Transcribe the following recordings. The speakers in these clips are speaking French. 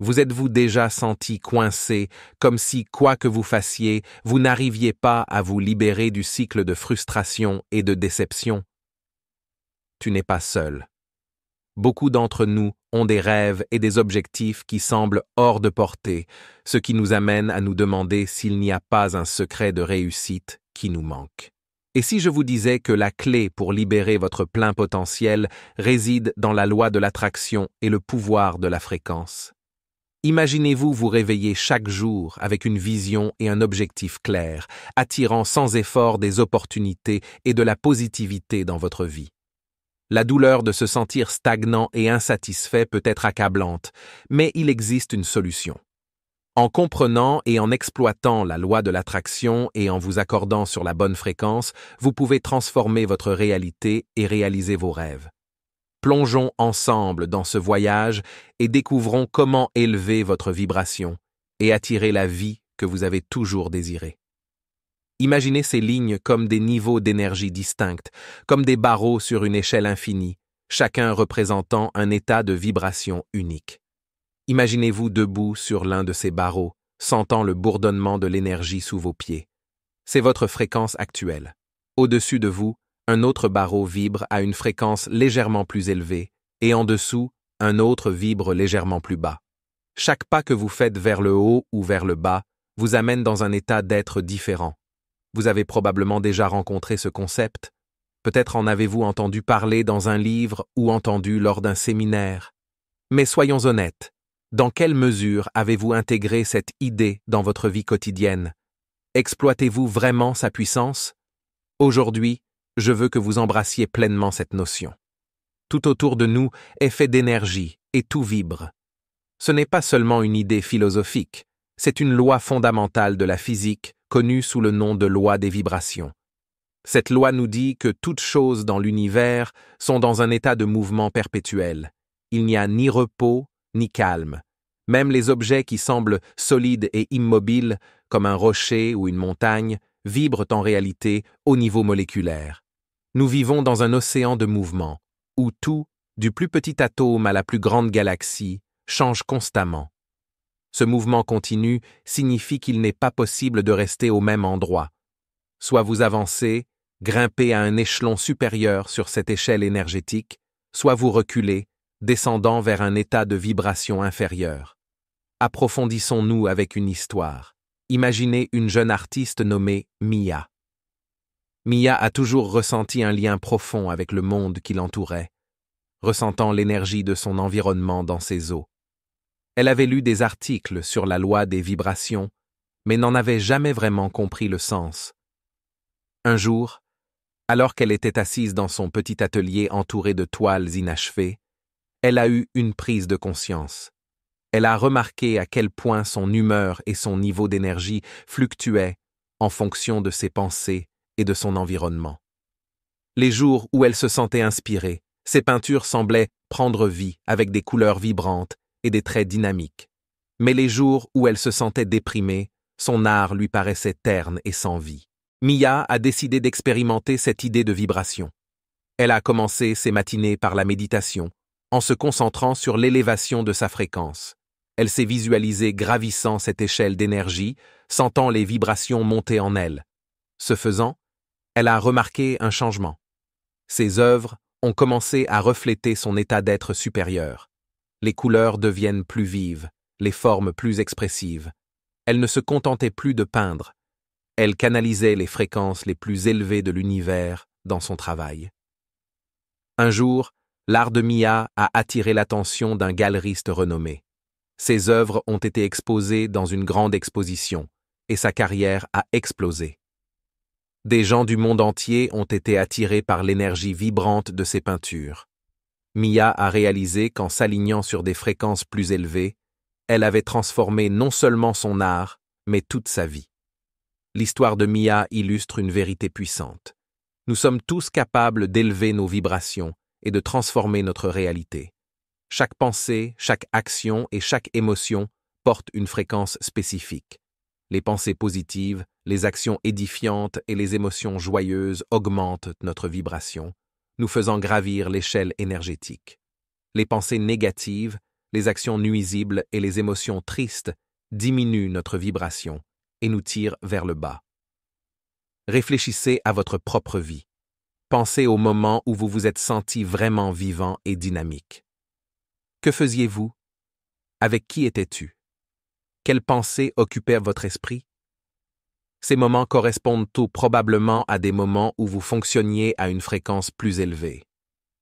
Vous êtes-vous déjà senti coincé, comme si, quoi que vous fassiez, vous n'arriviez pas à vous libérer du cycle de frustration et de déception? Tu n'es pas seul. Beaucoup d'entre nous ont des rêves et des objectifs qui semblent hors de portée, ce qui nous amène à nous demander s'il n'y a pas un secret de réussite qui nous manque. Et si je vous disais que la clé pour libérer votre plein potentiel réside dans la loi de l'attraction et le pouvoir de la fréquence? Imaginez-vous vous réveiller chaque jour avec une vision et un objectif clair, attirant sans effort des opportunités et de la positivité dans votre vie. La douleur de se sentir stagnant et insatisfait peut être accablante, mais il existe une solution. En comprenant et en exploitant la loi de l'attraction et en vous accordant sur la bonne fréquence, vous pouvez transformer votre réalité et réaliser vos rêves. Plongeons ensemble dans ce voyage et découvrons comment élever votre vibration et attirer la vie que vous avez toujours désirée. Imaginez ces lignes comme des niveaux d'énergie distincts, comme des barreaux sur une échelle infinie, chacun représentant un état de vibration unique. Imaginez-vous debout sur l'un de ces barreaux, sentant le bourdonnement de l'énergie sous vos pieds. C'est votre fréquence actuelle. Au-dessus de vous, un autre barreau vibre à une fréquence légèrement plus élevée, et en dessous, un autre vibre légèrement plus bas. Chaque pas que vous faites vers le haut ou vers le bas vous amène dans un état d'être différent. Vous avez probablement déjà rencontré ce concept. Peut-être en avez-vous entendu parler dans un livre ou entendu lors d'un séminaire. Mais soyons honnêtes, dans quelle mesure avez-vous intégré cette idée dans votre vie quotidienne? Exploitez-vous vraiment sa puissance? Aujourd'hui, je veux que vous embrassiez pleinement cette notion. Tout autour de nous est fait d'énergie et tout vibre. Ce n'est pas seulement une idée philosophique, c'est une loi fondamentale de la physique connue sous le nom de loi des vibrations. Cette loi nous dit que toutes choses dans l'univers sont dans un état de mouvement perpétuel. Il n'y a ni repos, ni calme. Même les objets qui semblent solides et immobiles, comme un rocher ou une montagne, vibrent en réalité au niveau moléculaire. Nous vivons dans un océan de mouvement, où tout, du plus petit atome à la plus grande galaxie, change constamment. Ce mouvement continu signifie qu'il n'est pas possible de rester au même endroit. Soit vous avancez, grimpez à un échelon supérieur sur cette échelle énergétique, soit vous reculez, descendant vers un état de vibration inférieur. Approfondissons-nous avec une histoire. Imaginez une jeune artiste nommée Mia. Mia a toujours ressenti un lien profond avec le monde qui l'entourait, ressentant l'énergie de son environnement dans ses os. Elle avait lu des articles sur la loi des vibrations, mais n'en avait jamais vraiment compris le sens. Un jour, alors qu'elle était assise dans son petit atelier entouré de toiles inachevées, elle a eu une prise de conscience. Elle a remarqué à quel point son humeur et son niveau d'énergie fluctuaient en fonction de ses pensées et de son environnement. Les jours où elle se sentait inspirée, ses peintures semblaient prendre vie avec des couleurs vibrantes et des traits dynamiques. Mais les jours où elle se sentait déprimée, son art lui paraissait terne et sans vie. Mia a décidé d'expérimenter cette idée de vibration. Elle a commencé ses matinées par la méditation, en se concentrant sur l'élévation de sa fréquence. Elle s'est visualisée gravissant cette échelle d'énergie, sentant les vibrations monter en elle. Ce faisant, elle a remarqué un changement. Ses œuvres ont commencé à refléter son état d'être supérieur. Les couleurs deviennent plus vives, les formes plus expressives. Elle ne se contentait plus de peindre. Elle canalisait les fréquences les plus élevées de l'univers dans son travail. Un jour, l'art de Mia a attiré l'attention d'un galeriste renommé. Ses œuvres ont été exposées dans une grande exposition, et sa carrière a explosé. Des gens du monde entier ont été attirés par l'énergie vibrante de ses peintures. Mia a réalisé qu'en s'alignant sur des fréquences plus élevées, elle avait transformé non seulement son art, mais toute sa vie. L'histoire de Mia illustre une vérité puissante. Nous sommes tous capables d'élever nos vibrations et de transformer notre réalité. Chaque pensée, chaque action et chaque émotion portent une fréquence spécifique. Les pensées positives, les actions édifiantes et les émotions joyeuses augmentent notre vibration, nous faisant gravir l'échelle énergétique. Les pensées négatives, les actions nuisibles et les émotions tristes diminuent notre vibration et nous tirent vers le bas. Réfléchissez à votre propre vie. Pensez au moment où vous vous êtes senti vraiment vivant et dynamique. Que faisiez-vous? Avec qui étais-tu? Quelles pensées occupaient votre esprit? Ces moments correspondent tout probablement à des moments où vous fonctionniez à une fréquence plus élevée.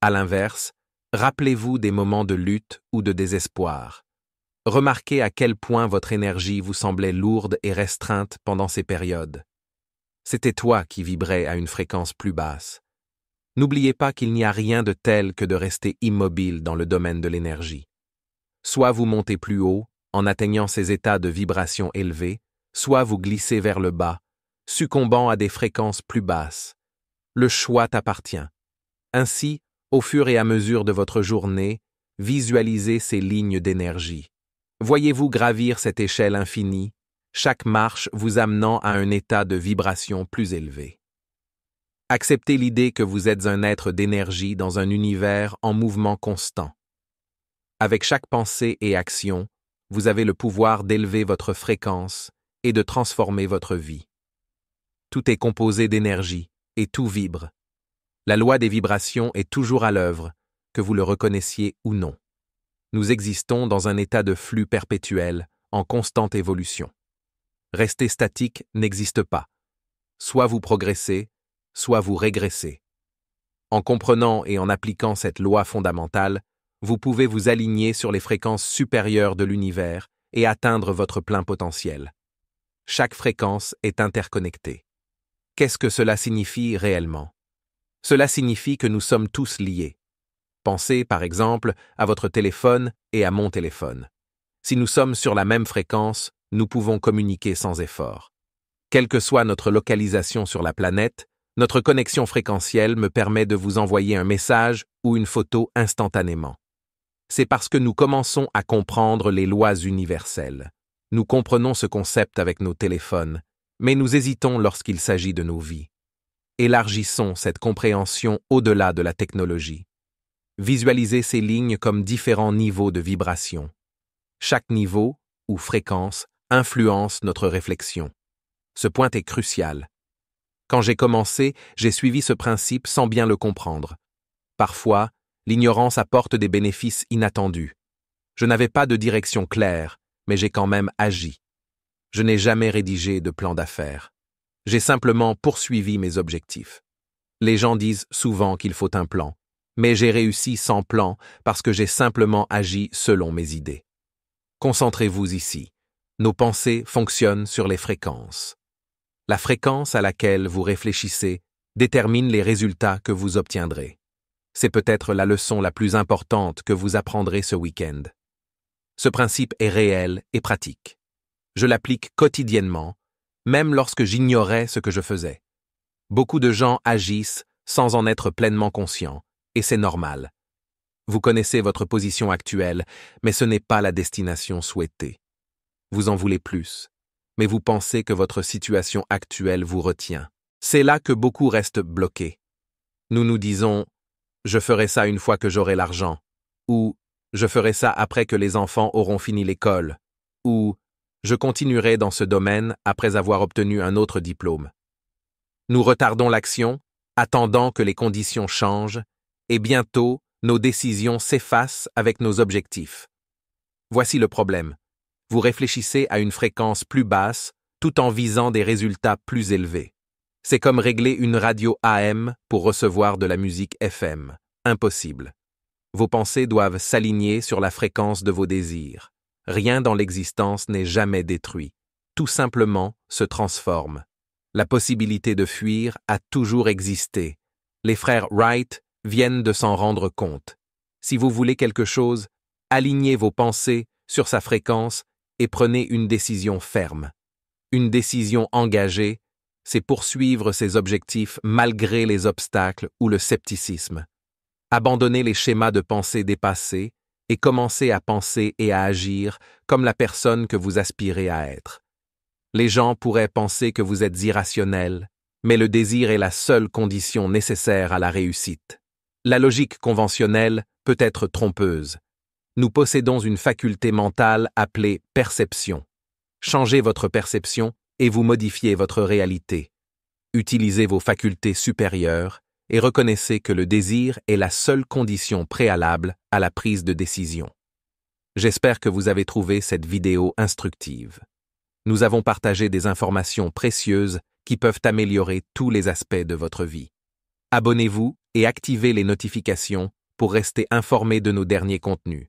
À l'inverse, rappelez-vous des moments de lutte ou de désespoir. Remarquez à quel point votre énergie vous semblait lourde et restreinte pendant ces périodes. C'était toi qui vibrais à une fréquence plus basse. N'oubliez pas qu'il n'y a rien de tel que de rester immobile dans le domaine de l'énergie. Soit vous montez plus haut, en atteignant ces états de vibration élevés, soit vous glissez vers le bas, succombant à des fréquences plus basses. Le choix t'appartient. Ainsi, au fur et à mesure de votre journée, visualisez ces lignes d'énergie. Voyez-vous gravir cette échelle infinie, chaque marche vous amenant à un état de vibration plus élevé. Acceptez l'idée que vous êtes un être d'énergie dans un univers en mouvement constant. Avec chaque pensée et action, vous avez le pouvoir d'élever votre fréquence et de transformer votre vie. Tout est composé d'énergie et tout vibre. La loi des vibrations est toujours à l'œuvre, que vous le reconnaissiez ou non. Nous existons dans un état de flux perpétuel, en constante évolution. Rester statique n'existe pas. Soit vous progressez, soit vous régressez. En comprenant et en appliquant cette loi fondamentale, vous pouvez vous aligner sur les fréquences supérieures de l'univers et atteindre votre plein potentiel. Chaque fréquence est interconnectée. Qu'est-ce que cela signifie réellement? Cela signifie que nous sommes tous liés. Pensez, par exemple, à votre téléphone et à mon téléphone. Si nous sommes sur la même fréquence, nous pouvons communiquer sans effort. Quelle que soit notre localisation sur la planète, notre connexion fréquentielle me permet de vous envoyer un message ou une photo instantanément. C'est parce que nous commençons à comprendre les lois universelles. Nous comprenons ce concept avec nos téléphones, mais nous hésitons lorsqu'il s'agit de nos vies. Élargissons cette compréhension au-delà de la technologie. Visualisez ces lignes comme différents niveaux de vibration. Chaque niveau, ou fréquence, influence notre réflexion. Ce point est crucial. Quand j'ai commencé, j'ai suivi ce principe sans bien le comprendre. Parfois, l'ignorance apporte des bénéfices inattendus. Je n'avais pas de direction claire, mais j'ai quand même agi. Je n'ai jamais rédigé de plan d'affaires. J'ai simplement poursuivi mes objectifs. Les gens disent souvent qu'il faut un plan, mais j'ai réussi sans plan parce que j'ai simplement agi selon mes idées. Concentrez-vous ici. Nos pensées fonctionnent sur les fréquences. La fréquence à laquelle vous réfléchissez détermine les résultats que vous obtiendrez. C'est peut-être la leçon la plus importante que vous apprendrez ce week-end. Ce principe est réel et pratique. Je l'applique quotidiennement, même lorsque j'ignorais ce que je faisais. Beaucoup de gens agissent sans en être pleinement conscients, et c'est normal. Vous connaissez votre position actuelle, mais ce n'est pas la destination souhaitée. Vous en voulez plus, mais vous pensez que votre situation actuelle vous retient. C'est là que beaucoup restent bloqués. Nous nous disons « je ferai ça une fois que j'aurai l'argent » ou « je ferai ça après que les enfants auront fini l'école » ou « je continuerai dans ce domaine après avoir obtenu un autre diplôme ». Nous retardons l'action, attendant que les conditions changent, et bientôt, nos décisions s'effacent avec nos objectifs. Voici le problème. Vous réfléchissez à une fréquence plus basse tout en visant des résultats plus élevés. C'est comme régler une radio AM pour recevoir de la musique FM. Impossible. Vos pensées doivent s'aligner sur la fréquence de vos désirs. Rien dans l'existence n'est jamais détruit. Tout simplement se transforme. La possibilité de fuir a toujours existé. Les frères Wright viennent de s'en rendre compte. Si vous voulez quelque chose, alignez vos pensées sur sa fréquence et prenez une décision ferme. Une décision engagée, c'est poursuivre ses objectifs malgré les obstacles ou le scepticisme. Abandonnez les schémas de pensée dépassés et commencez à penser et à agir comme la personne que vous aspirez à être. Les gens pourraient penser que vous êtes irrationnel, mais le désir est la seule condition nécessaire à la réussite. La logique conventionnelle peut être trompeuse. Nous possédons une faculté mentale appelée perception. Changez votre perception et vous modifiez votre réalité. Utilisez vos facultés supérieures et reconnaissez que le désir est la seule condition préalable à la prise de décision. J'espère que vous avez trouvé cette vidéo instructive. Nous avons partagé des informations précieuses qui peuvent améliorer tous les aspects de votre vie. Abonnez-vous et activez les notifications pour rester informé de nos derniers contenus.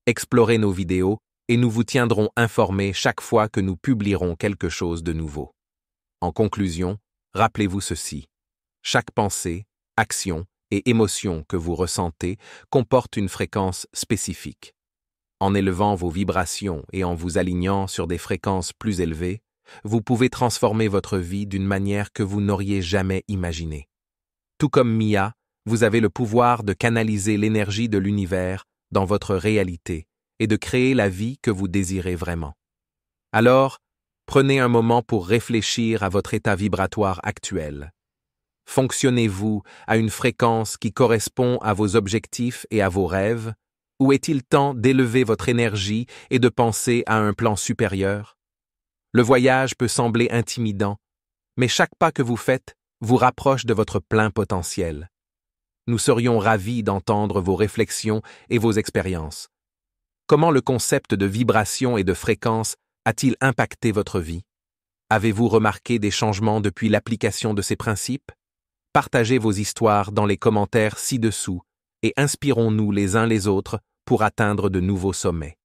Explorez nos vidéos et nous vous tiendrons informés chaque fois que nous publierons quelque chose de nouveau. En conclusion, rappelez-vous ceci. Chaque pensée, action et émotion que vous ressentez comporte une fréquence spécifique. En élevant vos vibrations et en vous alignant sur des fréquences plus élevées, vous pouvez transformer votre vie d'une manière que vous n'auriez jamais imaginée. Tout comme Mia, vous avez le pouvoir de canaliser l'énergie de l'univers dans votre réalité et de créer la vie que vous désirez vraiment. Alors, prenez un moment pour réfléchir à votre état vibratoire actuel. Fonctionnez-vous à une fréquence qui correspond à vos objectifs et à vos rêves, ou est-il temps d'élever votre énergie et de penser à un plan supérieur? Le voyage peut sembler intimidant, mais chaque pas que vous faites vous rapproche de votre plein potentiel. Nous serions ravis d'entendre vos réflexions et vos expériences. Comment le concept de vibration et de fréquence a-t-il impacté votre vie? Avez-vous remarqué des changements depuis l'application de ces principes? Partagez vos histoires dans les commentaires ci-dessous et inspirons-nous les uns les autres pour atteindre de nouveaux sommets.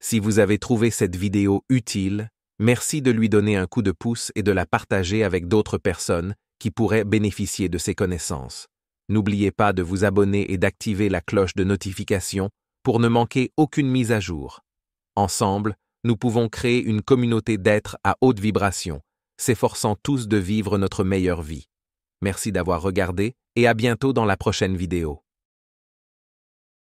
Si vous avez trouvé cette vidéo utile, merci de lui donner un coup de pouce et de la partager avec d'autres personnes qui pourraient bénéficier de ces connaissances. N'oubliez pas de vous abonner et d'activer la cloche de notification pour ne manquer aucune mise à jour. Ensemble, nous pouvons créer une communauté d'êtres à haute vibration, s'efforçant tous de vivre notre meilleure vie. Merci d'avoir regardé et à bientôt dans la prochaine vidéo.